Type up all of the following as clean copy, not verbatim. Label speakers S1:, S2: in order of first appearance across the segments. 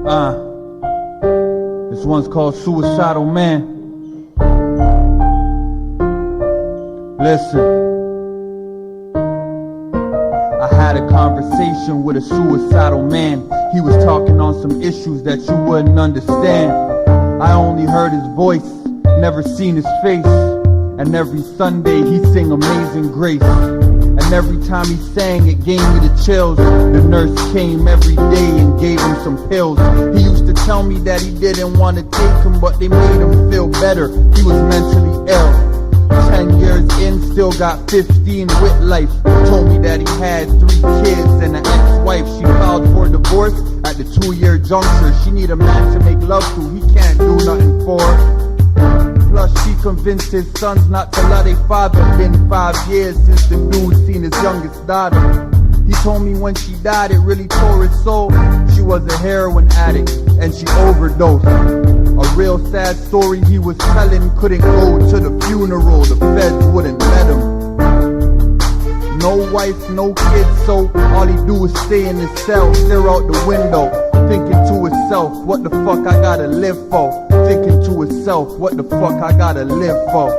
S1: This one's called Suicidal Man. Listen. I had a conversation with a suicidal man. He was talking on some issues that you wouldn't understand. I only heard his voice, never seen his face. And every Sunday he sing Amazing Grace. And every time he sang it gave me the chills. The nurse came every day and gave him some pills. He used to tell me that he didn't want to take them, but they made him feel better. He was mentally ill. 10 years in, still got 15 with life. Told me that he had 3 kids and an ex-wife. She filed for divorce at the 2-year juncture. She need a man to make love to, he can't do nothing for her. Plus she convinced his sons not to love their father. Been 5 years since the dude seen his youngest daughter. He told me when she died it really tore his soul. She was a heroin addict and she overdosed. A real sad story he was telling. Couldn't go to the funeral, the feds wouldn't let him. No wife, no kids, so all he do is stay in his cell, stare out the window, thinking to himself, what the fuck I gotta live for? Thinking to himself, what the fuck I gotta live for?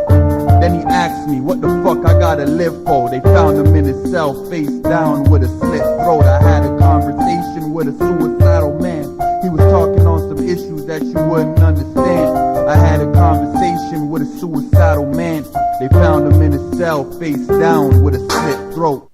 S1: Then he asked me, what the fuck I gotta live for? They found him in his cell, face down with a slit throat. I had a conversation with a suicidal man. He was talking on some issues that you wouldn't understand. I had a conversation with a suicidal man. They found him in his cell, face down with a slit throat.